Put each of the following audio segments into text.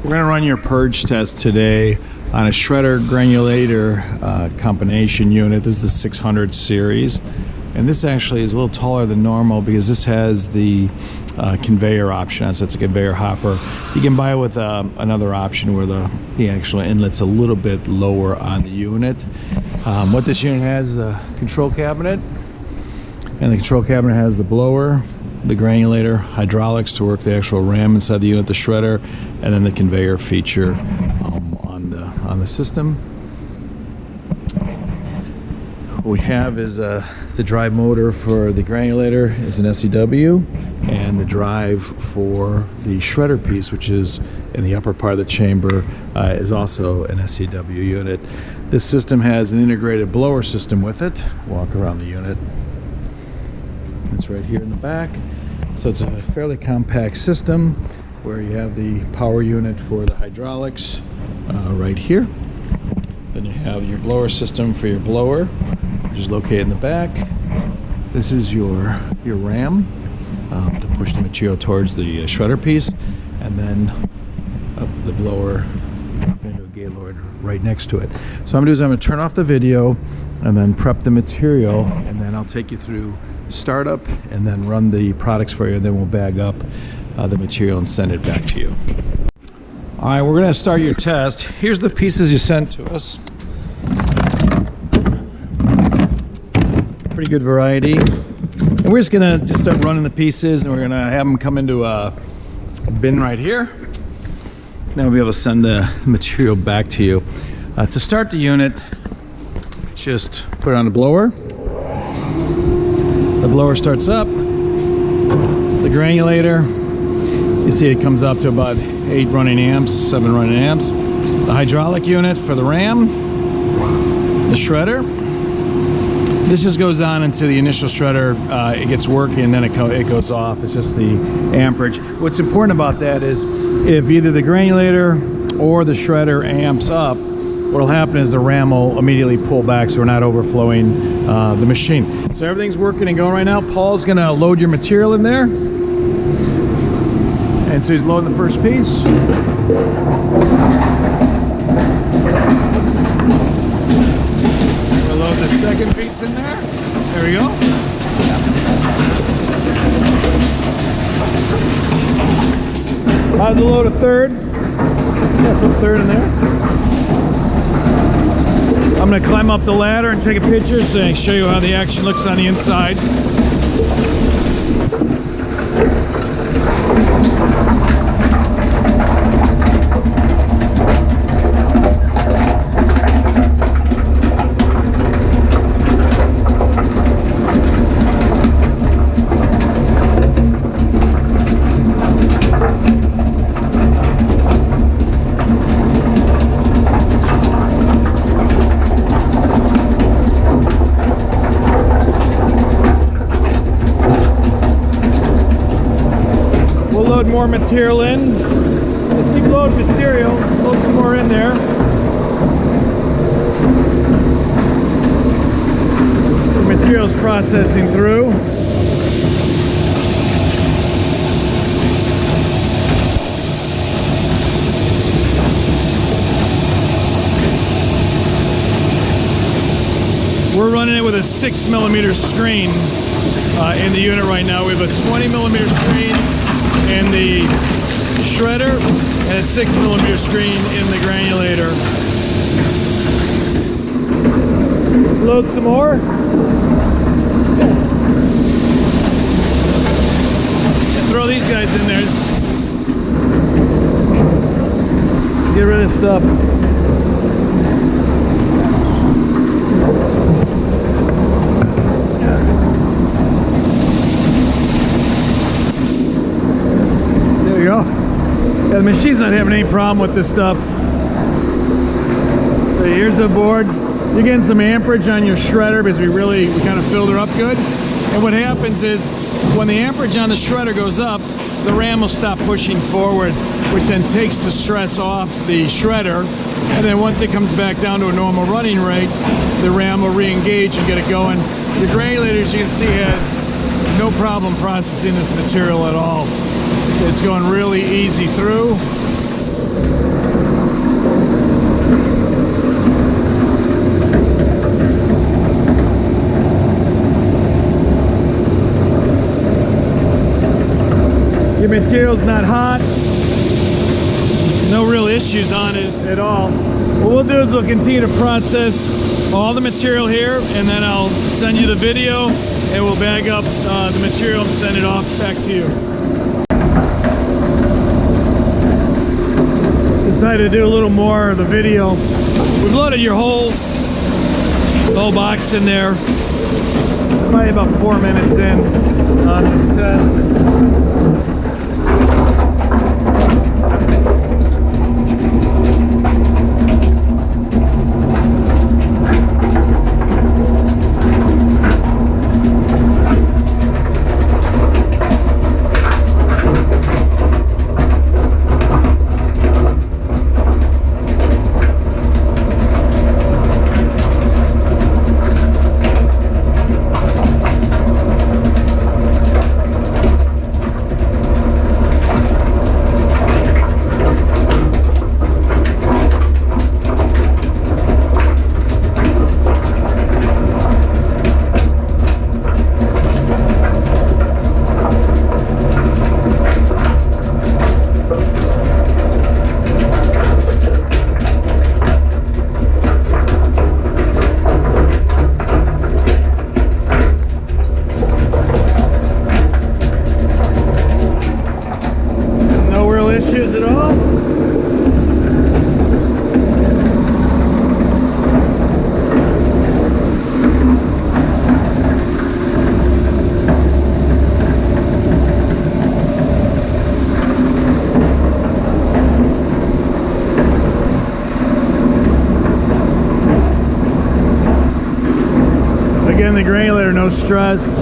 We're going to run your purge test today on a shredder granulator combination unit. This is the 600 series, and this actually is a little taller than normal because this has the conveyor option, so it's a conveyor hopper. You can buy it with another option where the actual inlet's a little bit lower on the unit. What this unit has is a control cabinet, and the control cabinet has the blower, the granulator, hydraulics to work the actual ram inside the unit, the shredder, and then the conveyor feature on the system. What we have is the drive motor for the granulator is an SEW, and the drive for the shredder piece, which is in the upper part of the chamber, is also an SEW unit. This system has an integrated blower system with it. Walk around the unit. It's right here in the back. So it's a fairly compact system where you have the power unit for the hydraulics right here. Then you have your blower system for your blower, which is located in the back. This is your ram to push the material towards the shredder piece, and then the blower dropping into a Gaylord right next to it. So I'm going to turn off the video and then prep the material, and then I'll take you through startup and then run the products for you, and then we'll bag up the material and send it back to you. All right, we're going to start your test. Here's the pieces you sent to us. Pretty good variety. And we're just going to start running the pieces, and we're going to have them come into a bin right here. Then we'll be able to send the material back to you. To start the unit, just put it on the blower. The blower starts up. The granulator, you see it comes up to about 7 running amps. The hydraulic unit for the ram. The shredder. This just goes on until the initial shredder it gets working, and then it goes off. It's just the amperage. What's important about that is if either the granulator or the shredder amps up, what'll happen is the ram will immediately pull back, so we're not overflowing the machine. So everything's working and going right now. Paul's gonna load your material in there. And so he's loading the first piece. We'll load the second piece in there. There we go. How's the load a third? Yeah, put a third in there. I'm going to climb up the ladder and take a picture so I can show you how the action looks on the inside. More material in. Just keep loading material. Load some more in there. The material's processing through. We're running it with a 6mm screen in the unit right now. We have a 20mm screen in the shredder and a 6mm screen in the granulator. Let's load some more. And throw these guys in there. Get rid of this stuff. There you go. Yeah, the machine's not having any problem with this stuff. So here's the board. You're getting some amperage on your shredder because we kind of filled her up good. And what happens is when the amperage on the shredder goes up, the ram will stop pushing forward, which then takes the stress off the shredder. And then once it comes back down to a normal running rate, the ram will re-engage and get it going. The granulator, as you can see, has no problem processing this material at all. It's going really easy through. Your material's not hot. No real issues on it at all. What we'll do is we'll continue to process all the material here, and then I'll send you the video, and we'll bag up the material and send it off back to you. Decided to do a little more of the video. We've loaded your whole box in there. Probably about 4 minutes in on this test. Again, the granulator, no stress,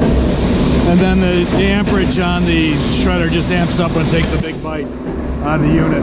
and then the amperage on the shredder just amps up and takes a big bite on the unit.